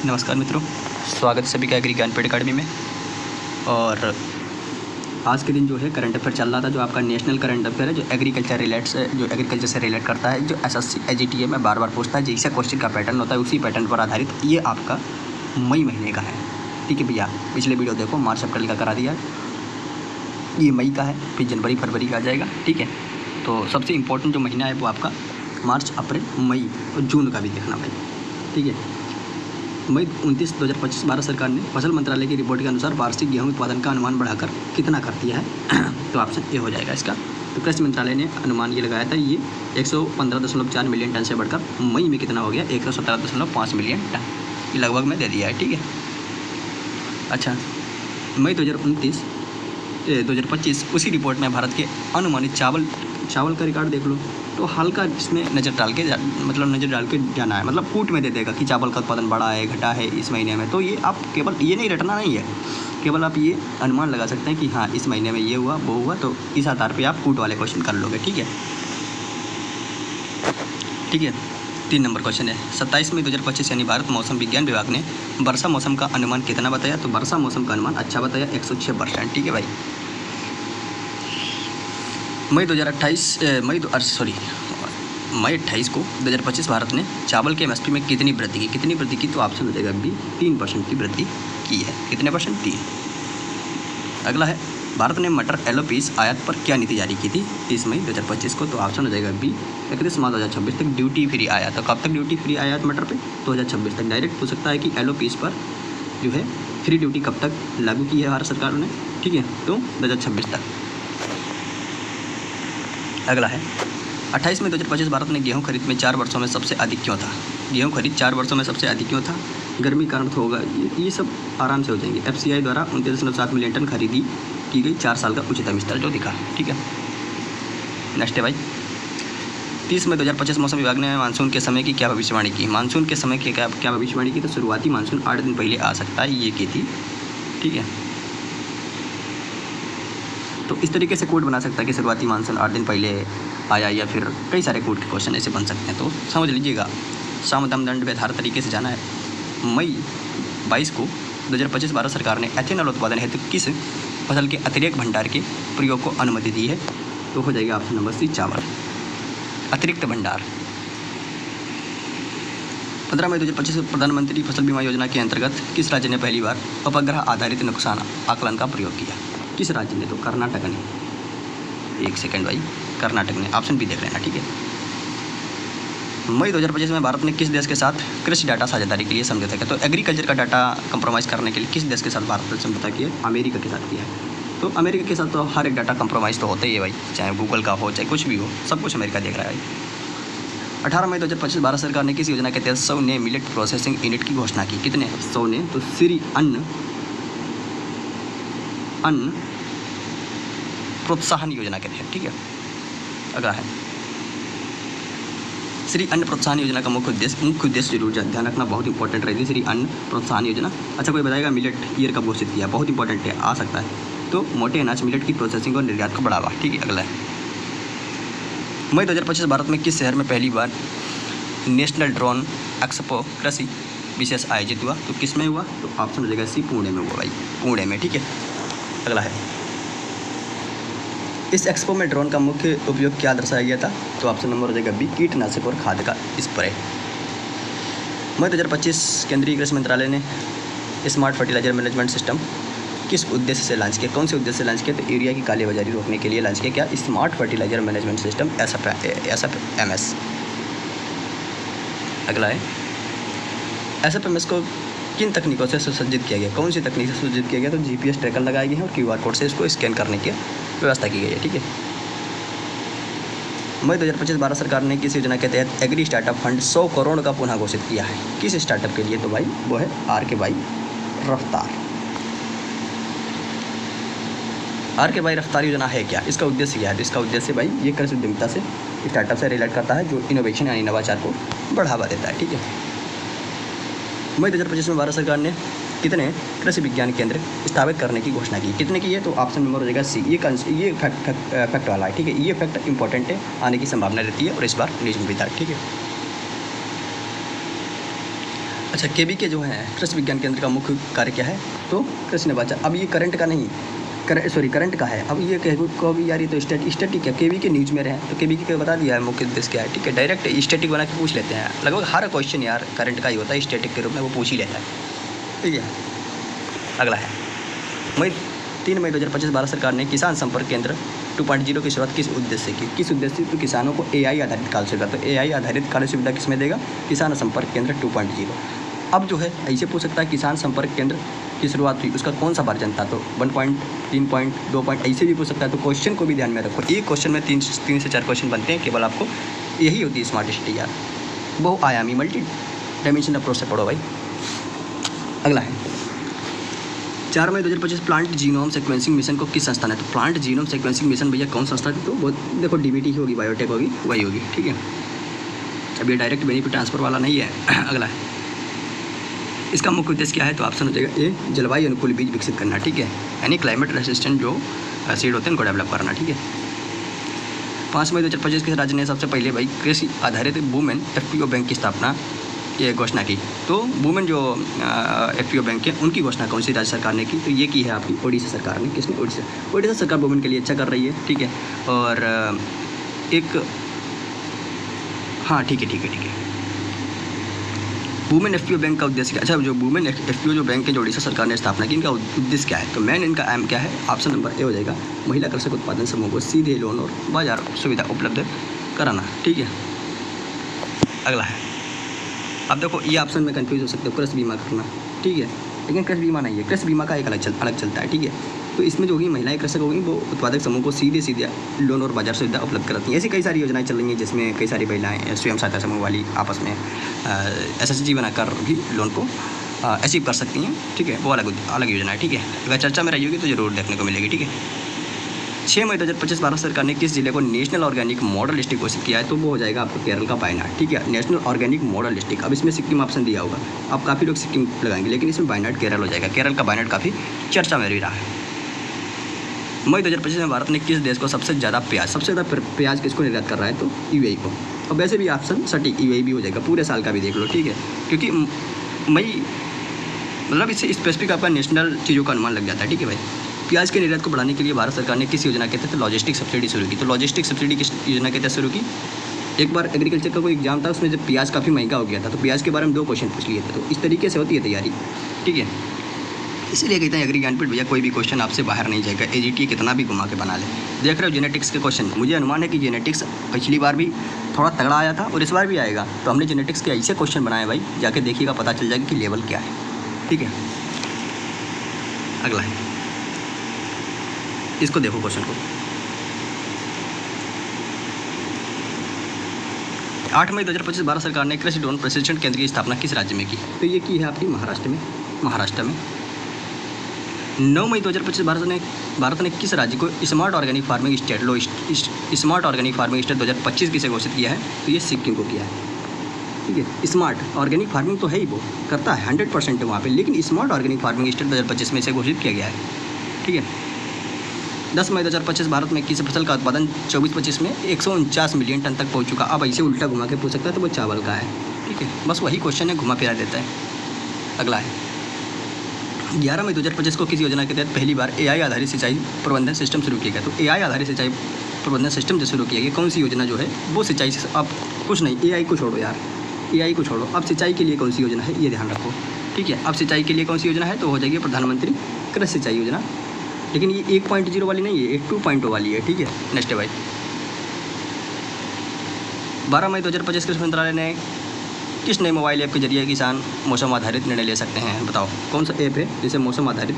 नमस्कार मित्रों, स्वागत है सभी का एग्री ज्ञानपीठ अकेडमी में। और आज के दिन जो है करंट अफेयर चल रहा था, जो आपका नेशनल करंट अफेयर है, जो एग्रीकल्चर से रिलेट करता है, जो एसएससी एजीटीए में बार बार पूछता है, जैसा क्वेश्चन का पैटर्न होता है उसी पैटर्न पर आधारित ये आपका मई महीने का है। ठीक है भैया, पिछले वीडियो देखो, मार्च अप्रैल का करा दिया है, ये मई का है, फिर जनवरी फरवरी का आ जाएगा। ठीक है, तो सबसे इम्पोर्टेंट जो महीना है वो आपका मार्च अप्रैल मई और जून का भी देखना भाई। ठीक है, मई 29, 2025 भारत सरकार ने फसल मंत्रालय की रिपोर्ट के अनुसार वार्षिक गेहूं उत्पादन का अनुमान बढ़ाकर कितना कर दिया है? तो ऑप्शन ए हो जाएगा इसका। तो कृषि मंत्रालय ने अनुमान ये लगाया था, ये 115.4 मिलियन टन से बढ़कर मई में कितना हो गया? 117.5 मिलियन टन, ये लगभग में दे दिया है। ठीक है, अच्छा, मई 2025 उसी रिपोर्ट में भारत के अनुमानित चावल का रिकॉर्ड देख लो, तो हल्का इसमें नज़र डाल के जाना है, मतलब कूट में दे देगा कि चावल का उत्पादन बढ़ा है घटा है इस महीने में। तो ये आप केवल ये नहीं रटना नहीं है, केवल आप ये अनुमान लगा सकते हैं कि हाँ इस महीने में ये हुआ वो हुआ, तो इस आधार पे आप कूट वाले क्वेश्चन कर लोगे। ठीक है, 3 नंबर क्वेश्चन है, 27 मई 2025 यानी भारत मौसम विज्ञान विभाग ने वर्षा मौसम का अनुमान कितना बताया? तो वर्षा मौसम का अनुमान अच्छा बताया, 106%। ठीक है भाई, मई 28 को 2025 भारत ने चावल के एमएसपी में कितनी वृद्धि की? तो ऑप्शन हो जाएगा बी, 3% की वृद्धि की है। कितने परसेंट? 3। अगला है, भारत ने मटर एलओपीस आयात पर क्या नीति जारी की थी 30 मई 2025 को? तो ऑप्शन हो जाएगा बी, 31 मार्च 2026 तक ड्यूटी फ्री आयात। तो कब तक ड्यूटी फ्री आयात मटर पे? 2026 तक। डायरेक्ट पूछ सकता है कि एलओपीस पर जो है फ्री ड्यूटी कब तक लागू की है भारत सरकार ने? ठीक है, तो 2026 तक। अगला है, 28 मई 2025 भारत ने गेहूं खरीद में 4 वर्षों में सबसे अधिक क्यों था? गेहूं खरीद 4 वर्षों में सबसे अधिक क्यों था? गर्मी कारण तो होगा, ये सब आराम से हो जाएंगे। एफसीआई द्वारा 29.7 मिलियन टन खरीदी की गई, 4 साल का उच्चतम स्तर जो दिखा। ठीक है, नेक्स्ट है भाई, 30 मई 2025 मौसम विभाग ने मानसून के समय की क्या भविष्यवाणी की? मानसून के समय की क्या भविष्यवाणी की? तो शुरुआती मानसून 8 दिन पहले आ सकता है, ये की थी। ठीक है, तो इस तरीके से कोड बना सकता है कि शुरुआती मानसून 8 दिन पहले आया, या फिर कई सारे कोड के क्वेश्चन ऐसे बन सकते हैं। तो समझ लीजिएगा, साम दाम दंड भेद हर तरीके से जाना है। मई 22 को 2025 भारत सरकार ने एथेनॉल उत्पादन हेतु किस फसल के अतिरिक्त भंडार के प्रयोग को अनुमति दी है? तो हो जाएगा ऑप्शन नंबर सी, चावल अतिरिक्त भंडार। 15 मई 2025 प्रधानमंत्री फसल बीमा योजना के अंतर्गत किस राज्य ने पहली बार उपग्रह आधारित नुकसान आकलन का प्रयोग किया? किस राज्य ने? तो कर्नाटक ने। 1 सेकंड भाई, कर्नाटक ने, ऑप्शन भी देख लेना। ठीक है, मई 2025 में भारत ने किस देश के साथ कृषि डाटा साझेदारी के लिए समझौता किया? तो एग्रीकल्चर का डाटा कंप्रोमाइज़ करने के लिए किस देश के साथ भारत ने समझौता किया? अमेरिका के साथ किया है। तो अमेरिका के साथ तो हर एक डाटा कंप्रोमाइज़ तो होता ही है भाई, चाहे गूगल का हो चाहे कुछ भी हो, सब कुछ अमेरिका देख रहा है भाई। 18 मई 2025 भारत सरकार ने किस योजना के तहत 100 नए मिलेट प्रोसेसिंग यूनिट की घोषणा की? कितने? 100 ने। तो श्री अन्न प्रोत्साहन योजना के तहत। ठीक है, अगला है, श्री अन्न प्रोत्साहन योजना का मुख्य उद्देश्य जरूर ध्यान रखना, बहुत इंपॉर्टेंट रहेगी। श्री अन्न प्रोत्साहन योजना, अच्छा कोई बताएगा मिलेट ईयर कब घोषित किया? बहुत इंपॉर्टेंट है, आ सकता है। तो मोटे अनाज मिलेट की प्रोसेसिंग और निर्यात को बढ़ावा। ठीक है, अगला है, मई 2025 भारत में किस शहर में पहली बार नेशनल ड्रोन एक्सपो कृषि विशेष आयोजित हुआ? तो किस में हुआ? तो ऑप्शन हो जाएगा सी, पुणे में हुआ भाई, पुणे में। ठीक है, अगला है, इस एक्सपो में ड्रोन का मुख्य उपयोग क्या दर्शाया गया था? तो ऑप्शन नंबर हो जाएगा बी, कीटनाशक और खाद का स्प्रे। मई 2025 केंद्रीय कृषि मंत्रालय ने स्मार्ट फर्टिलाइजर मैनेजमेंट सिस्टम किस उद्देश्य से लॉन्च किया? कौन से उद्देश्य से लॉन्च किया? तो यूरिया की कालेबाजारी रोकने के लिए लॉन्च किया। क्या? Smart fertiliser management system, SFMS। अगला है, SFMS को किन तकनीकों से सुसज्जित किया गया? कौन सी तकनीक से सुसज्जित किया गया? तो GPS ट्रैकर लगाए गए हैं और QR कोड से इसको स्कैन करने की व्यवस्था की गई है। ठीक है, मई 2025 भारत सरकार ने किस योजना के तहत एग्री स्टार्टअप फंड 100 करोड़ का पुनः घोषित किया है? किस स्टार्टअप के लिए? तो भाई वो है RK RK रफ्तार योजना है क्या? इसका उद्देश्य क्या है? तो इसका उद्देश्य भाई ये कृषि उद्यमिता से, स्टार्टअप से रिलेट करता है, जो इनोवेशन यानी नवाचार को बढ़ावा देता है। ठीक है, मई 2025 में भारत सरकार ने कितने कृषि विज्ञान केंद्र स्थापित करने की घोषणा की? कितने की है? तो ऑप्शन नंबर हो जाएगा सी, ये फैक्ट वाला है। ठीक है, ये फैक्ट इंपॉर्टेंट है, आने की संभावना रहती है और इस बार न्यूज में भी था। ठीक है, अच्छा, केवीके जो है कृषि विज्ञान केंद्र का मुख्य कार्य क्या है? तो कृषि नवाचार। अब ये करंट का नहीं, करंट का है। अब ये कहो भी यार ये तो स्टैटिक है, केवीके न्यूज़ में रहे हैं तो केवीके का बता दिया है मुख्य उद्देश्य क्या है। ठीक है, डायरेक्ट स्टैटिक बना के पूछ लेते हैं। लगभग हर क्वेश्चन यार करंट का ही होता है, स्टैटिक के रूप में वो पूछ ही लेता है। ठीक है, अगला है 3 मई 2025 भारत सरकार ने किसान संपर्क केंद्र 2.0 की शुरुआत किस उद्देश्य से की? किस उद्देश्य से? तो किसानों को AI आधारित कार्य सुविधा। तो AI आधारित कार्य सुविधा किसमें देगा? किसान संपर्क केंद्र 2.0। अब जो है ऐसे पूछ सकता है किसान संपर्क केंद्र की शुरुआत हुई, उसका कौन सा वर्जन था? तो 1. 3. 2. ऐसे भी पूछ सकता है। तो क्वेश्चन को भी ध्यान में रखो, एक क्वेश्चन में 3 से 4 क्वेश्चन बनते हैं केवल। आपको यही होती है स्मार्ट सिटी यार, बहुआयामी मल्टी डायमेंशनल अप्रोच से पढ़ो भाई। अगला है 4 मई 2025 प्लांट जीनोम सीक्वेंसिंग मिशन को किस संस्था ने? तो प्लांट जीनोम सीक्वेंसिंग मिशन भैया कौन संस्था थी? तो वो देखो DBT ही होगी, बायोटेक होगी, वही होगी। ठीक है, अब ये डायरेक्ट बेनिफिट ट्रांसफर वाला नहीं है। अगला है इसका मुख्य उद्देश्य क्या है? तो ऑप्शन हो जाएगा ए, जलवायु अनुकूल बीज विकसित करना। ठीक है, यानी क्लाइमेट रेसिस्टेंट जो सीड होते हैं उनको डेवलप करना। ठीक है, 5 मई 2025 के राज्य ने सबसे पहले भाई कृषि आधारित वुमेन FPO बैंक की स्थापना ये घोषणा की। तो वुमेन जो FPO बैंक है उनकी घोषणा कौन सी राज्य सरकार ने की? तो ये की है आपकी ओडिशा सरकार ने। किसने? ओडिशा सरकार वुमेन के लिए अच्छा कर रही है। ठीक है, और एक हाँ ठीक है वुमेन FPO बैंक का उद्देश्य क्या? अच्छा, जो वुमेन FPO जो बैंक है जो ओडिशा सरकार ने स्थापना की, इनका उद्देश्य क्या है? तो मेन इनका एम क्या है? ऑप्शन नंबर ए हो जाएगा, महिला कृषक उत्पादन समूह को सीधे लोन और बाजार सुविधा उपलब्ध कराना। ठीक है, अगला है अब देखो ये ऑप्शन में कंफ्यूज हो सकते हो, कृषि बीमा करना। ठीक है, लेकिन कृषि बीमा नहीं है, कृषि बीमा का एक अलग चलता है। ठीक है, तो इसमें जो होगी महिलाएं कृषक होगी वो उत्पादक समूह को सीधे लोन और बाजार सुविधा उपलब्ध कराती हैं। ऐसी कई सारी योजनाएं चल रही हैं जिसमें कई सारी महिलाएं स्वयं सहायता समूह वाली आपस में SHG बनाकर भी लोन को अचीव कर सकती हैं। ठीक है, वो अलग योजना है। ठीक है, अगर चर्चा में रही होगी तो जरूर देखने को मिलेगी। ठीक है, 6 मई 2025 भारत सरकार ने किस जिले को नेशनल ऑर्गेनिक मॉडल डिस्ट्रिक्ट घोषित किया है? तो वो हो जाएगा आपको केरल का वायनाड। ठीक है, नेशनल ऑर्गेनिक मॉडल डिस्ट्रिक्ट। अब इसमें सिक्किम ऑप्शन दिया होगा, अब काफ़ी लोग सिक्किम लगाएंगे, लेकिन इसमें वायनाड केरल हो जाएगा। केरल का वायनाड काफ़ी चर्चा में भी रहा है। मई 2025 में भारत ने किस देश को सबसे ज़्यादा प्याज किसको निर्यात कर रहा है? तो UAE को। अब वैसे भी ऑप्शन सटीक UAE भी हो जाएगा, पूरे साल का भी देख लो। ठीक है, क्योंकि मई मतलब इससे स्पेसिफिक आपका नेशनल चीज़ों का अनुमान लग जाता है। ठीक है भाई, प्याज के निर्यात को बढ़ाने के लिए भारत सरकार ने किस योजना के तहत लॉजिस्टिक सब्सिडी शुरू की? तो लॉजिस्टिक सब्सिडी किस योजना के तहत शुरू की? एक बार एग्रीकल्चर का कोई एग्जाम था, उसमें जब प्याज काफ़ी महंगा हो गया था तो प्याज के बारे में 2 क्वेश्चन पूछ लिए थे। तो इस तरीके से होती है तैयारी। ठीक है, इसलिए कहते हैं एग्री ज्ञानपीठ भैया कोई भी क्वेश्चन आपसे बाहर नहीं जाएगा, AGT कितना भी घुमा के बना ले। देख रहे हो जेनेटिक्स के क्वेश्चन, मुझे अनुमान है कि जेनेटिक्स पिछली बार भी थोड़ा तगड़ा आया था और इस बार भी आएगा। तो हमने जेनेटिक्स के ऐसे क्वेश्चन बनाए भाई, जाके देखिएगा, पता चल जाएगा कि लेवल क्या है। ठीक है, अगला है इसको देखो क्वेश्चन को। 8 मई 2025 भारत सरकार ने कृषि ड्रोन प्रशिक्षण केंद्र की स्थापना किस राज्य में की? तो ये की है आपकी महाराष्ट्र में। 9 मई 2025 भारत ने किस राज्य को स्मार्ट ऑर्गेनिक फार्मिंग स्टेट 2025 किसे घोषित किया है? तो ये सिक्किम को किया है। ठीक है, स्मार्ट ऑर्गेनिक फार्मिंग तो है ही, वो करता है 100% है वहाँ पे, लेकिन स्मार्ट ऑर्गेनिक फार्मिंग स्टेट 2025 में इसे घोषित किया गया है। ठीक है, 10 मई 2025 भारत में किसी फसल का उत्पादन 24-25 में 149 मिलियन टन तक पहुंच चुका। अब ऐसे उल्टा घुमा के पूछ सकता है तो वो चावल का है। ठीक है, बस वही क्वेश्चन है, घुमा फिरा देता है। अगला है 11 मई 2025 को किस योजना के तहत पहली बार AI आधारित सिंचाई प्रबंधन सिस्टम शुरू किया गया? तो AI आधारित सिंचाई प्रबंधन सिस्टम जो शुरू किया गया, कौन सी योजना जो है वो सिंचाई से, अब कुछ नहीं, AI को छोड़ो यार, AI को छोड़ो, अब सिंचाई के लिए कौन सी योजना है ये ध्यान रखो। ठीक है, अब सिंचाई के लिए कौन सी योजना है? तो हो जाएगी प्रधानमंत्री कृषि सिंचाई योजना। लेकिन ये 1.0 वाली नहीं है, 2.0 वाली है। ठीक है, नेक्स्ट है भाई 12 मई 2025 कृषि मंत्रालय ने किस नए मोबाइल ऐप के जरिए किसान मौसम आधारित निर्णय ले सकते हैं? बताओ कौन सा ऐप है जिससे मौसम आधारित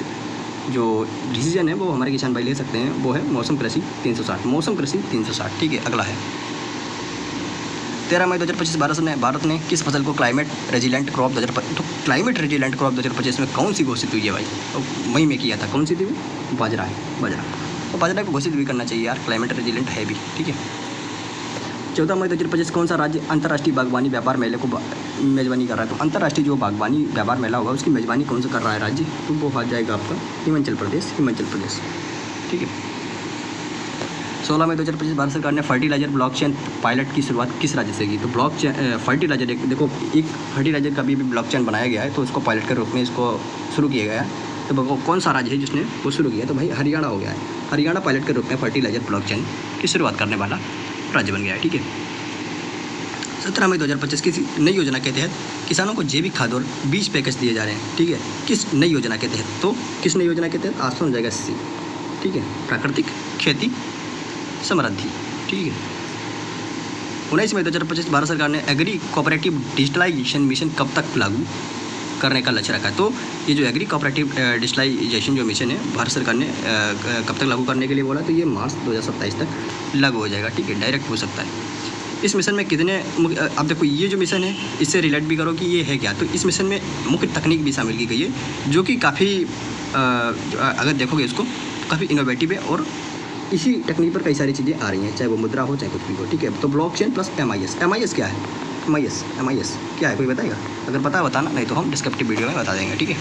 जो डिसीजन है वो हमारे किसान भाई ले सकते हैं? वो है मौसम कृषि 360। ठीक है, अगला है 13 मई 2025 भारत ने किस फसल को क्लाइमेट रेजिलेंट क्रॉप 2025, तो क्लाइमेट रेजिलेंट क्रॉप 2025 में कौन सी घोषित हुई है भाई? तो मई में किया था, कौन सी थी? बाजरा है, बाजरा। तो बाजरा को घोषित भी करना चाहिए यार, क्लाइमेट रेजिलेंट है भी। ठीक है, 14 मई 2025 कौन सा राज्य अंतर्राष्ट्रीय बागवानी व्यापार मेले को मेजबानी कर रहा है? तो अंतर्राष्ट्रीय जो बागवानी व्यापार मेला होगा उसकी मेजबानी कौन सा कर रहा है राज्य? तो वो आ जाएगा आपका हिमाचल प्रदेश। ठीक है, 16 मई 2025 भारत सरकार ने फर्टिलाइजर ब्लॉकचेन पायलट की शुरुआत किस राज्य से की? तो ब्लॉकचेन फर्टिलाइजर देखो एक फर्टिलाइजर का भी ब्लॉकचेन बनाया गया है, तो उसको पायलट के रूप में इसको शुरू किया गया है। तो वो कौन सा राज्य है जिसने वो शुरू किया? तो भाई हरियाणा हो गया है। हरियाणा पायलट के रूप में फर्टिलाइजर ब्लॉकचेन की शुरुआत करने वाला राज्य बन गया है। ठीक है। 17 मई 2025 किस नई योजना के तहत किसानों को जैविक खाद और बीज पैकेज दिए जा रहे हैं? ठीक है, किस नई योजना के तहत? तो किस नई योजना के तहत? आसान हो जाएगा सी। ठीक है, प्राकृतिक खेती समृद्धि। ठीक है। 19 मई 2025 भारत सरकार ने एग्री कोऑपरेटिव डिजिटलाइजेशन मिशन कब तक लागू करने का लक्ष्य रखा है? तो ये जो एग्री कोऑपरेटिव डिजिटलाइजेशन जो मिशन है भारत सरकार ने कब तक लागू करने के लिए बोला? तो ये मार्च 2027 तक लागू हो जाएगा। ठीक है, डायरेक्ट हो सकता है। इस मिशन में कितने अब देखो ये जो मिशन है इससे रिलेट भी करो कि ये है क्या। तो इस मिशन में मुख्य तकनीक भी शामिल की गई है जो कि काफ़ी अगर देखोगे इसको काफ़ी इनोवेटिव है और इसी टेक्निक पर कई सारी चीज़ें आ रही हैं, चाहे वो मुद्रा हो चाहे कुछ भी हो। ठीक है। तो ब्लॉकचेन प्लस MIS क्या है? MIS क्या है, कोई बताएगा? अगर पता है बताना, नहीं तो हम डिस्क्रिप्टिव वीडियो में बता देंगे। ठीक है।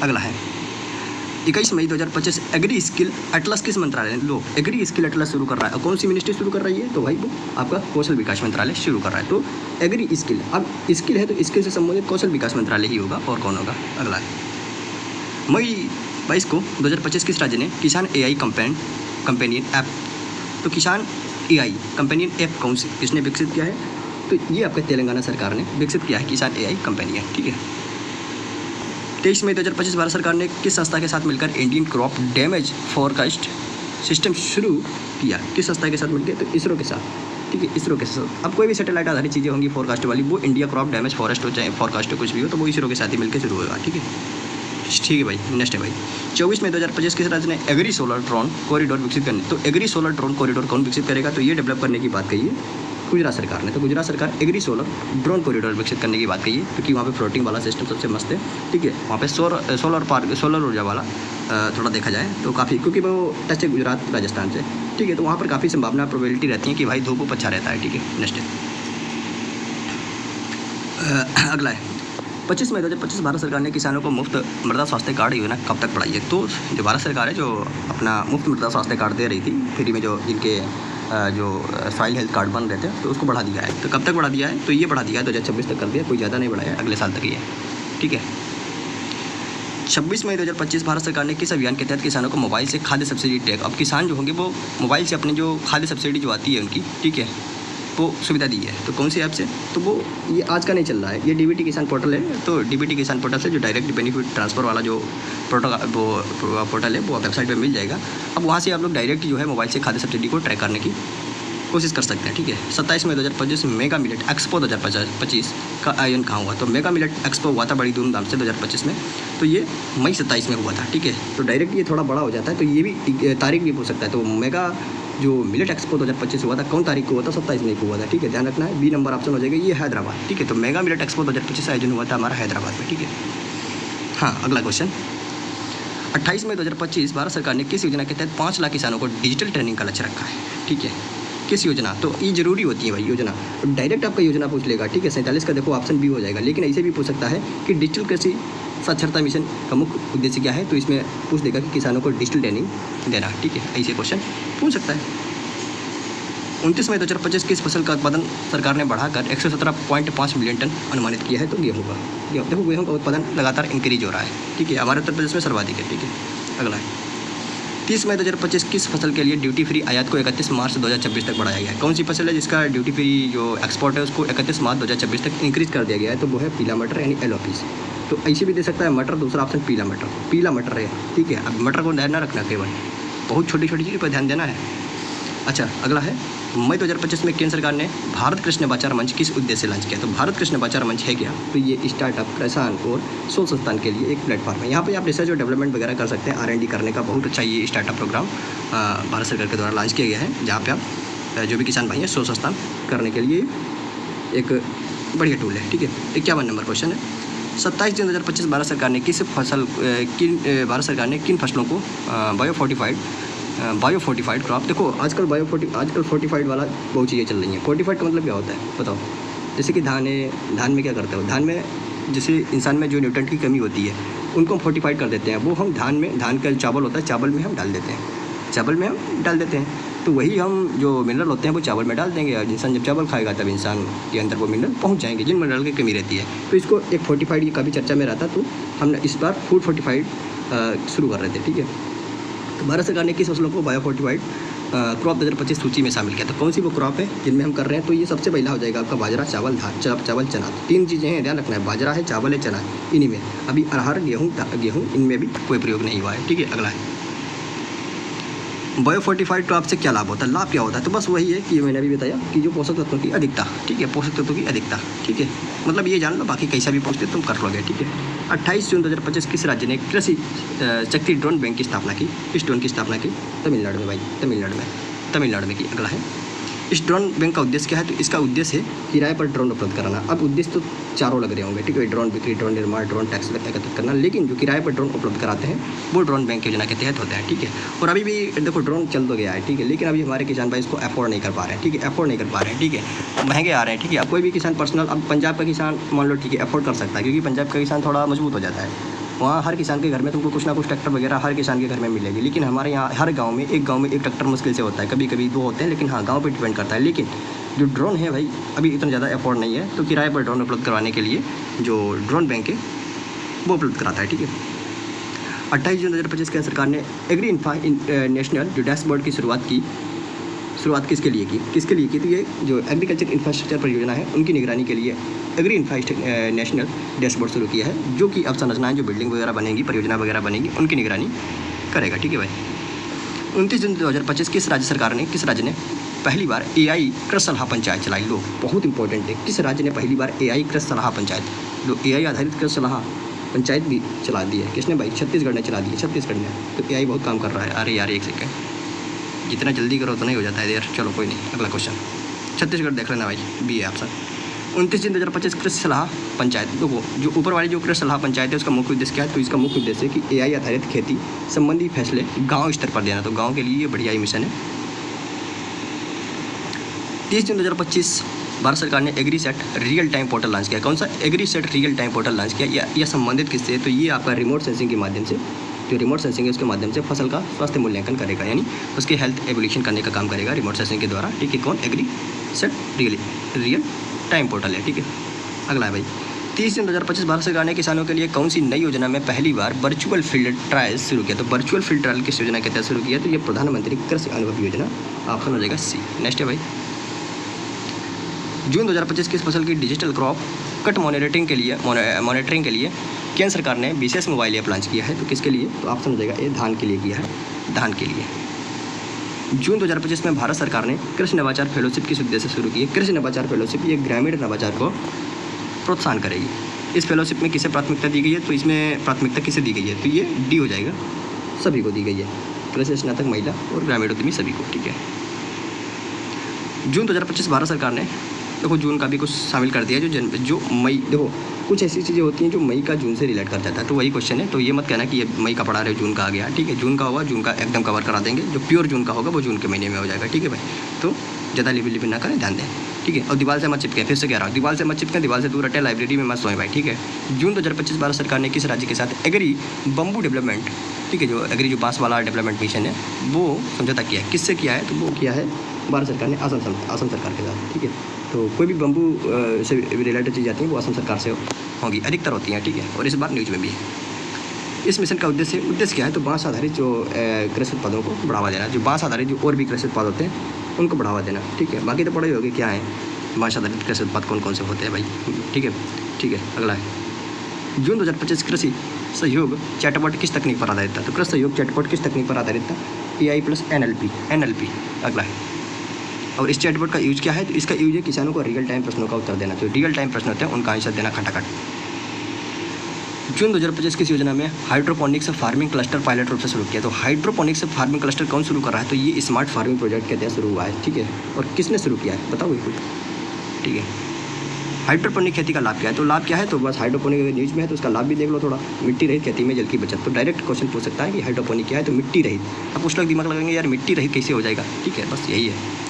अगला है 21 मई 2025 एग्री स्किल एटलस किस मंत्रालय ने? लो एग्री स्किल एटलस शुरू कर रहा है। और कौन सी मिनिस्ट्री शुरू कर रही है? तो भाई वो आपका कौशल विकास मंत्रालय शुरू कर रहा है। तो एग्री स्किल, अब स्किल है तो स्किल से संबंधित कौशल विकास मंत्रालय ही होगा, और कौन होगा? अगला है मई 22 को 2025 किस राज्य ने किसान AI कंपेनियन ऐप? तो किसान AI कंपेनियन ऐप कौन सी किसने विकसित किया है? तो ये आपके तेलंगाना सरकार ने विकसित किया है किसान AI कंपेनियन। ठीक है। 23 मई 2025 भारत सरकार ने किस संस्था के साथ मिलकर Indian crop damage forecast system शुरू किया? किस संस्था के साथ मिलकर? तो इसरो के साथ। ठीक है, इसरो के साथ। अब कोई भी सैटेलाइट आधारित चीज़ें होंगी फोरकास्ट वाली, वो इंडिया क्रॉप डैमेज फॉरेस्ट हो चाहे फोरकास्ट हो कुछ भी हो, तो वो इसरो के साथ ही मिलकर शुरू होगा। ठीक है। ठीक है भाई, नेक्स्ट है भाई 24 मई 2025 किस राज्य ने एग्री सोलर ड्रोन कॉरिडोर विकसित करने? तो एग्री सोलर ड्रोन कॉरिडोर कौन विकसित करेगा? तो ये डेवलप करने की बात कही है गुजरात सरकार ने। तो गुजरात सरकार एग्री सोलर ड्रोन कॉरिडोर विकसित करने की बात कही है, क्योंकि वहाँ पे फ्लोटिंग वाला सिस्टम सबसे मस्त है। ठीक है। वहाँ पे सोलर ऊर्जा वाला थोड़ा देखा जाए तो काफ़ी, क्योंकि वो टच है गुजरात राजस्थान से। ठीक है। तो वहाँ पर काफ़ी संभावना प्रोबेबिलिटी रहती है कि भाई धूप अच्छा रहता है। ठीक है। नेक्स्ट अगला है 25 मई 2025 भारत सरकार ने किसानों को मुफ्त मृदा स्वास्थ्य कार्ड योजना कब तक बढ़ाई है? तो जो भारत सरकार है जो अपना मुफ्त मृदा स्वास्थ्य कार्ड दे रही थी फ्री में, जो जिनके जो सॉइल हेल्थ कार्ड बन रहे थे, तो उसको बढ़ा दिया है। तो कब तक बढ़ा दिया है? तो ये बढ़ा दिया है 2026 तक कर दिया, कोई ज़्यादा नहीं बढ़ाया, अगले साल तक ही है। ठीक है। 26 मई 2025 भारत सरकार ने किस अभियान के तहत किसानों को मोबाइल से खाद्य सब्सिडी टैग? अब किसान जो होंगे वो मोबाइल से अपनी जो खाद्य सब्सिडी जो आती है उनकी, ठीक है, वो सुविधा दी है। तो कौन सी ऐप से? तो वो ये आज का नहीं चल रहा है, ये DBT किसान पोर्टल है। तो DBT किसान पोर्टल से जो डायरेक्ट बेनिफिट ट्रांसफ़र वाला जो पोर्टल है वो वेबसाइट पे मिल जाएगा। अब वहाँ से आप लोग डायरेक्ट जो है मोबाइल से खाद्य सब्सिडी को ट्रैक करने की कोशिश कर सकते हैं। ठीक है। 27 मई 2025 मेगा मिलेट एक्सपो 2025 का आयोजन कहाँ हुआ? तो मेगा मिलेट एक्सपो हुआ था बड़ी धूमधाम से 2025 में। तो ये मई 27 में हुआ था। ठीक है। तो डायरेक्ट ये थोड़ा बड़ा हो जाता है, तो ये भी तारीख भी पूछ सकता है। तो मेगा जो मिलेट एक्सपो 2025 हुआ था कौन तारीख को हुआ था? 27 मई को हुआ था। ठीक है, ध्यान रखना है। B नंबर ऑप्शन हो जाएगा, ये हैदराबाद। ठीक है। तो मेगा मिलेट एक्सपो 2025 आयोजन हुआ था हमारा हैदराबाद में। ठीक है। हाँ, अगला क्वेश्चन 28 मई 2025 भारत सरकार ने किस योजना के तहत 5 लाख किसानों को डिजिटल ट्रेनिंग का लक्ष्य रखा है? ठीक है। किस योजना? तो ये जरूरी होती है भाई योजना, डायरेक्ट आपका योजना पूछ लेगा। ठीक है। 47 का देखो ऑप्शन B हो जाएगा, लेकिन ऐसे भी पूछ सकता है कि डिजिटल कृषि साक्षरता मिशन का मुख्य उद्देश्य क्या है? तो इसमें पूछ देगा कि किसानों को डिजिटल ट्रेनिंग देना। ठीक है, ऐसे क्वेश्चन पूछ सकता है। 29 मई 2025 किस फसल का उत्पादन सरकार ने बढ़ाकर 117.5 मिलियन टन अनुमानित किया है? तो गेहूँ का। देखो गेहूँ का उत्पादन लगातार इंक्रीज हो रहा है। ठीक है। हमारे उत्तर प्रदेश में सर्वाधिक है। ठीक है। अगला है 30 मई 2025 किस फसल के लिए ड्यूटी फ्री आयात को 31 मार्च 2026 तक बढ़ाया गया है? कौन सी फसल है जिसका ड्यूटी फ्री जो एक्सपोर्ट है उसको 31 मार्च 2026 तक इंक्रीज कर दिया गया है? तो वो है पीला मटर यानी LOPs। तो ऐसे भी दे सकता है मटर, दूसरा ऑप्शन पीला मटर है। ठीक है। अब मटर को ध्यान ना रखना, केवल बहुत छोटी छोटी चीज़ों पर ध्यान देना है। अच्छा, अगला है मई 2025 में केंद्र सरकार ने भारत कृषि नवाचार मंच किस उद्देश्य से लॉन्च किया? तो भारत कृषि नवाचार मंच है क्या? तो ये स्टार्टअप, किसान और शोध संस्थान के लिए एक प्लेटफॉर्म है। यहाँ पे आप रिसर्च और डेवलपमेंट वगैरह कर सकते हैं। R&D करने का बहुत अच्छा ये स्टार्टअप प्रोग्राम भारत सरकार के द्वारा लॉन्च किया गया है, जहाँ पे आप जो भी किसान भाई हैं शोध संस्थान करने के लिए एक बढ़िया टूल है। ठीक है। 51 नंबर क्वेश्चन है 27 जून 2025 भारत सरकार ने किन फसलों को बायो फोर्टिफाइड क्रॉप? देखो आजकल फोर्टिफाइड वाला बहुत चीज़ें चल रही हैं। फोर्टिफाइड का मतलब क्या होता है बताओ? जैसे कि धान है, धान में क्या करते हो? धान में जैसे इंसान में जो न्यूट्रेंट की कमी होती है उनको हम फोर्टिफाइड कर देते हैं। वो हम धान का चावल होता है, चावल में हम डाल देते हैं। तो वही हम जो मिनरल होते हैं वो चावल में डाल देंगे, और इंसान जब चावल खाएगा तब इंसान के अंदर वो मिनरल पहुँच जाएंगे जिन मिनरल की कमी रहती है। तो इसको एक फोर्टिफाइड का भी चर्चा में रहता, तो हमने इस बार फूड फोर्टिफाइड शुरू कर रहे थे, ठीक है। तो भारत सरकार ने किस फसलों को बायो फोर्टिफाइड क्रॉप 2025 सूची में शामिल किया। तो कौन सी वो क्रॉप है जिनमें हम कर रहे हैं, तो ये सबसे पहला हो जाएगा आपका बाजरा, चावल, चावल, चना। तीन चीज़ें हैं, ध्यान रखना है, बाजरा है, चावल है, चना है। इन्हीं में अभी अरहर, गेहूँ इनमें भी कोई प्रयोग नहीं हुआ है, ठीक है। अगला है बायो फोर्टिफाइड क्रॉप से क्या लाभ होता है। लाभ क्या होता है, तो बस वही है कि मैंने अभी बताया कि जो पोषक तत्वों की अधिकता, ठीक है, पोषक तत्वों की अधिकता, ठीक है, मतलब ये जान लो, बाकी कैसा भी पूछते तुम कर लोगे, ठीक है। 28 जून 2025 किस राज्य ने कृषि शक्ति ड्रोन बैंक की स्थापना की। इस ड्रोन की स्थापना की तमिलनाडु में भाई, तमिलनाडु में की। अगला है इस ड्रोन बैंक का उद्देश्य क्या है, तो इसका उद्देश्य है किराए पर ड्रोन उपलब्ध कराना। अब उद्देश्य तो चारों लग रहे होंगे, ठीक है, ड्रोन बिक्री, ड्रोन निर्माण, ड्रोन टैक्स एकत्रित करना, लेकिन जो किराए पर ड्रोन उपलब्ध कराते हैं वो ड्रोन बैंक योजना के तहत होता है, ठीक है। और अभी भी देखो ड्रोन चल तो गया है, ठीक है, लेकिन अभी हमारे किसान भाई इसको अफोर्ड नहीं कर पा रहे हैं, ठीक है, अफोर्ड नहीं कर पा रहे हैं, ठीक है, महंगे आ रहे हैं, ठीक है। अब कोई भी किसान पर्सनल, अब पंजाब का किसान मान लो, ठीक है, अफोर्ड कर सकता है, क्योंकि पंजाब का किसान थोड़ा मजबूत हो जाता है, वहाँ हर किसान के घर में तुमको कुछ ना कुछ ट्रैक्टर वगैरह हर किसान के घर में मिलेगी। लेकिन हमारे यहाँ हर गांव में एक ट्रैक्टर मुश्किल से होता है, कभी कभी 2 होते हैं, लेकिन हाँ गांव पे डिपेंड करता है। लेकिन जो ड्रोन है भाई अभी इतना ज़्यादा अफोर्ड नहीं है, तो किराए पर ड्रोन उपलब्ध करवाने के लिए जो ड्रोन बैंक है वो उपलब्ध कराता है, ठीक है। 28 जून 2025 केंद्र सरकार ने एग्री नेशनल जो डैशबोर्ड की शुरुआत किसके लिए की, तो ये जो एग्रीकल्चर इंफ्रास्ट्रक्चर परियोजना है उनकी निगरानी के लिए एग्री नेशनल डैशबोर्ड शुरू किया है, जो कि अवसंरचनाएं जो बिल्डिंग वगैरह बनेंगी, परियोजना वगैरह बनेंगी, उनकी निगरानी करेगा, ठीक है भाई। 29 जून 2025 किस राज्य ने पहली बार AI कृषि सलाह पंचायत चलाई। लो बहुत इंपॉर्टेंट है, किस राज्य ने पहली बार AI कृषि सलाह पंचायत, जो AI आधारित कृषि सलाह पंचायत भी चला दी है, किसने भाई, छत्तीसगढ़ ने चला दी है, छत्तीसगढ़ ने। तो AI बहुत काम कर रहा है। अरे यार एक सेकेंड, जितना जल्दी करो उतना ही हो जाता है यार। चलो कोई नहीं, अगला क्वेश्चन छत्तीसगढ़ देख लेना भाई, बी है ऑप्शन। 29 जून 2025 कृषि सलाह पंचायत, देखो जो ऊपर वाली जो कृषि सलाह पंचायत है उसका मुख्य उद्देश्य क्या है, तो इसका मुख्य उद्देश्य है कि AI आधारित खेती संबंधी फैसले गाँव स्तर पर देना। तो गाँव के लिए ये बढ़िया मिशन है। 30 जून 2025 भारत सरकार ने एग्रीसेट रियल टाइम पोर्टल लॉन्च किया। कौन सा एग्रीसेट रियल टाइम पोर्टल लॉन्च किया, यह संबंधित किससे, तो ये आपका रिमोट सेंसिंग के माध्यम से, जो रिमोट सेंसिंग है उसके माध्यम से फसल का स्वास्थ्य मूल्यांकन करेगा, यानी उसके हेल्थ एवोल्यूशन करने का काम करेगा रिमोट सेंसिंग के द्वारा, ठीक है। कौन, एग्रीसेट रियल टाइम पोर्टल है, ठीक है। अगला है भाई 30 जून 2025 भारत सरकार ने किसानों के लिए कौन सी नई योजना में पहली बार वर्चुअल फील्ड ट्रायल शुरू किया। तो वर्चुअल फील्ड ट्रायल किस योजना के तहत शुरू किया, तो ये प्रधानमंत्री कृषि अनुभव योजना, ऑप्शन हो जाएगा सी। नेक्स्ट है भाई जून 2025 किस फसल की डिजिटल क्रॉप कट मॉनिटरिंग के लिए केंद्र सरकार ने विशेष मोबाइल ऐप लॉन्च किया है। तो किसके लिए, तो ऑप्शन हो जाएगा ए, धान के लिए किया है, धान के लिए। जून 2025 में भारत सरकार ने कृषि नवाचार फेलोशिप किस उद्देश्य से शुरू की है। कृषि नवाचार फेलोशिप ये ग्रामीण नवाचार को प्रोत्साहन करेगी। इस फेलोशिप में किसे प्राथमिकता दी गई है, तो इसमें प्राथमिकता किसे दी गई है, तो ये डी हो जाएगा, सभी को दी गई है, कृषि स्नातक महिला और ग्रामीण उद्यमी सभी को, ठीक है। जून 2025 भारत सरकार ने, देखो जून का भी कुछ शामिल कर दिया, जो मई, देखो कुछ ऐसी चीज़ें होती हैं जो मई का जून से रिलेट कर जाता है। तो वही क्वेश्चन है, तो ये मत कहना कि ये मई का पढ़ा रहे जून का आ गया, ठीक है। जून का होगा, जून का एकदम कवर करा देंगे, जो प्योर जून का होगा वो जून के महीने में हो जाएगा, ठीक है भाई। तो ज़्यादा लिबिन ना करें, ध्यान दें, ठीक है। और दीवार से मत चिपकें, फिर से कह रहा हूँ, दीवार से मत चिपकें, दीवार से दूर हटें, लाइब्रेरी में मत सोएं भाई, ठीक है। जून 2025 भारत सरकार ने किस राज्य के साथ एग्री बम्बू डेवलपमेंट, ठीक है, जो एग्री जो बांस वाला डेवलपमेंट मिशन है वो समझौता किया है। किससे किया है, तो वो किया है भारत सरकार ने असम सरकार के साथ, ठीक है। तो कोई भी बम्बू से रिलेटेड चीज़ आती हैं वो असम सरकार से होंगी, अधिकतर होती हैं, ठीक है। और इस बार न्यूज में भी है। इस मिशन का उद्देश्य क्या है, तो बांस आधारित जो कृषि उत्पादों को बढ़ावा देना, जो बांस आधारित जो और भी कृषि उत्पाद होते हैं उनको बढ़ावा देना, ठीक है। बाकी तो पढ़ाई होगी क्या है, बांस आधारित कृषि उत्पाद कौन कौन से होते हैं भाई, ठीक है। अगला है जून 2025 कृषि सहयोग चैटबॉट किस तकनीक पर आधारित था। तो कृषि सहयोग चैटबॉट किस तकनीक पर आधारित था, AI + NLP। अगला है, और इस चैटबॉट का यूज क्या है, तो इसका यूज है किसानों को रियल टाइम प्रश्नों का उत्तर देना, जो रियल टाइम प्रश्न होते हैं उनका आंसर देना खटाखट। जून 2025 किस योजना में हाइड्रोपोनिक्स फार्मिंग क्लस्टर पायलट रूप से शुरू किया। तो हाइड्रोपोनिक्स फार्मिंग क्लस्टर कौन शुरू कर रहा है, तो ये स्मार्ट फार्मिंग प्रोजेक्ट के तहत शुरू हुआ है, ठीक है। और किसने शुरू किया है बताओ कुछ, ठीक है। हाइड्रोपोनिक खेती का लाभ क्या है, तो लाभ क्या है, तो बस हाइड्रोपोनिक अगर न्यूज में है तो उसका लाभ भी देख लो थोड़ा। मिट्टी रहित खेती में जल की बचत, तो डायरेक्ट क्वेश्चन पूछ सकता है कि हाइड्रोपोनिक क्या है, तो मिट्टी रहित। अब कुछ लोग दिमाग लगाएंगे यार मिट्टी रहित कैसे हो जाएगा, ठीक है, बस यही है।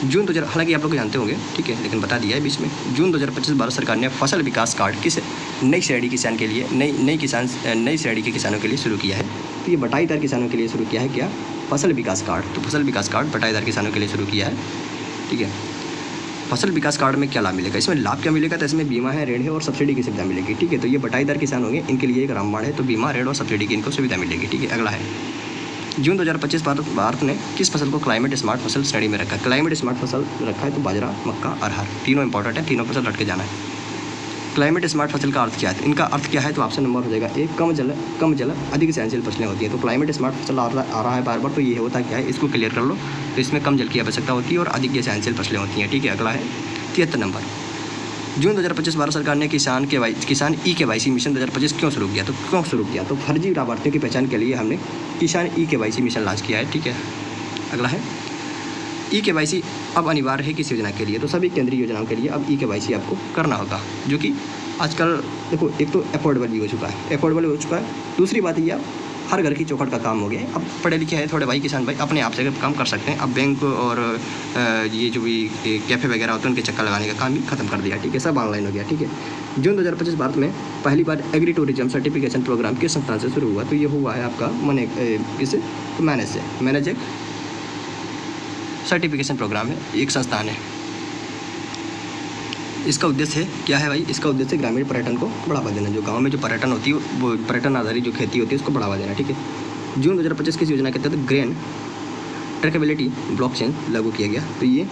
जून 2000, हालांकि आप लोग जानते होंगे, ठीक है, लेकिन बता दिया है बीच में। जून 2025 भारत सरकार ने फसल विकास कार्ड किस नई श्रेणी किसान के लिए, नई श्रेणी के किसानों के लिए शुरू किया है। तो ये बटाईदार किसानों के लिए शुरू किया है क्या, फसल विकास कार्ड। तो फसल विकास कार्ड बटाईदार किसानों के लिए शुरू किया है, ठीक है। फसल विकास कार्ड में क्या लाभ मिलेगा, इसमें लाभ क्या मिलेगा, तो इसमें बीमा है, ऋण है और सब्सिडी की सुविधा मिलेगी, ठीक है। तो ये बटाईदार किसान होंगे, इनके लिए एक रामबाण है, तो बीमा, ऋण और सब्सिडी की इनको सुविधा मिलेगी, ठीक है। अगला है जून 2025 भारत ने किस फसल को क्लाइमेट स्मार्ट फसल श्रेणी में रखा है। क्लाइमेट स्मार्ट फसल रखा है तो बाजरा, मक्का, अरहर, तीनों इंपॉर्टेंट है, तीनों फसल रट के जाना है। क्लाइमेट स्मार्ट फसल का अर्थ क्या है, इनका अर्थ क्या है, तो ऑप्शन नंबर हो जाएगा ए, कम जल अधिक सहनशील फसलें होती हैं। तो क्लाइमेट स्मार्ट फसल आ रहा है बार बार, तो ये होता क्या है, इसको क्लियर कर लो। तो इसमें कम जल की आवश्यकता होती है और अधिक सहनशील फसलें होती हैं, ठीक है। अगला है 73 नंबर, जून 2025 भारत सरकार ने किसान KYC मिशन 2025 क्यों शुरू किया। तो क्यों शुरू किया, तो फर्जी लाभार्थियों की पहचान के लिए हमने किसान KYC मिशन लॉन्च किया है, ठीक है। अगला है KYC अब अनिवार्य है किस योजना के लिए, तो सभी केंद्रीय योजनाओं के लिए अब KYC आपको करना होगा, जो कि आजकल देखो एक तो अफोर्डेबल भी हो चुका है, दूसरी बात ये हर घर की चौखट का काम हो गया है। अब पढ़े लिखे हैं थोड़े भाई किसान भाई अपने आप से काम कर सकते हैं। अब बैंक और ये जो भी कैफ़े वगैरह होते हैं उनके चक्कर लगाने का काम भी खत्म कर दिया, ठीक है, सब ऑनलाइन हो गया, ठीक है। जून 2025 भारत में पहली बार एग्री टूरिज्म सर्टिफिकेशन प्रोग्राम किस संस्थान से शुरू हुआ, तो ये हुआ है आपका मैनेज एक सर्टिफिकेशन प्रोग्राम है, एक संस्थान है। इसका उद्देश्य है क्या है भाई, इसका उद्देश्य ग्रामीण पर्यटन को बढ़ावा देना, जो गांव में जो पर्यटन होती है वो पर्यटन आधारित जो खेती होती है उसको बढ़ावा देना, ठीक है। जून 2025 की योजना के तहत ग्रेन ट्रैकेबिलिटी ब्लॉकचेन लागू किया गया, तो ये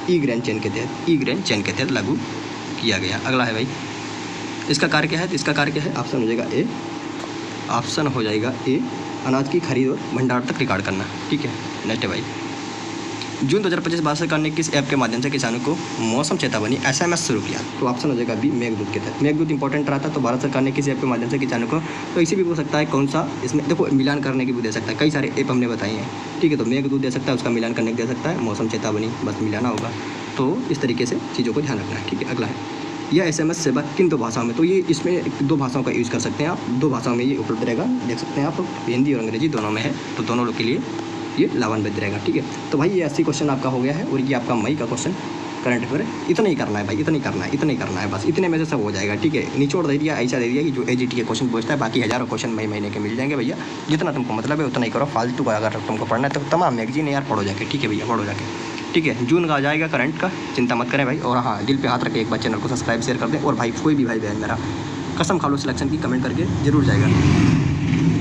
ई ग्रेन चेन के तहत लागू किया गया। अगला है भाई इसका कार्य क्या है, तो इसका कार्य क्या है, ऑप्शन हो जाएगा ए अनाज की खरीद और भंडार तक रिकॉर्ड करना, ठीक है। नेक्स्ट है भाई जून 2025 भारत सरकार ने किस ऐप के माध्यम से किसानों को मौसम चेतावनी SMS शुरू किया, तो ऑप्शन हो जाएगा बी मेघदूत के तहत। मेघदूत इंपॉर्टेंट रहा था, तो भारत सरकार ने किस ऐप के माध्यम से किसानों को, तो इसे भी हो सकता है कौन सा, इसमें देखो मिलान करने की भी दे सकता है, कई सारे ऐप हमने बताए हैं, ठीक है। तो मेघदूत दे सकता है, उसका मिलान करने के दे सकता है, मौसम चेतावनी बस मिलाना होगा। तो इस तरीके से चीज़ों को ध्यान रखना है, ठीक है। अगला है यह SMS सेवा किन 2 भाषाओं में, तो ये इसमें 2 भाषाओं का यूज़ कर सकते हैं आप, 2 भाषाओं में ये उपलब्ध रहेगा, देख सकते हैं आप, हिंदी और अंग्रेजी दोनों में है, तो दोनों लोग के लिए ये लाभान्वित रहेगा, ठीक है। तो भाई ये 80 क्वेश्चन आपका हो गया है और ये आपका मई का क्वेश्चन करंट अफेयर है। इतना ही करना है भाई, इतना ही करना है बस, इतने में से सब हो जाएगा, ठीक है। निचोड़ दे दिया, ऐसा दे दिया कि जो AGT के क्वेश्चन पूछता है, बाकी हज़ारों क्वेश्चन महीने के मिल जाएंगे भैया। जितना तुमको मतलब है उतना ही करो, फालतू का अगर तुमको पढ़ना है तो तमाम मैगजीन यार पढ़ो जाके, ठीक है भैया, पढ़ो जाके, ठीक है। जून का आ जाएगा करंट का, चिंता मत करें भाई। और हाँ, दिल पे हाथ रख के एक बार चैनल को सब्सक्राइब शेयर कर दें, और भाई कोई भी भाई बहन मेरा कसम खा लो सिलेक्शन की कमेंट करके जरूर जाएगा।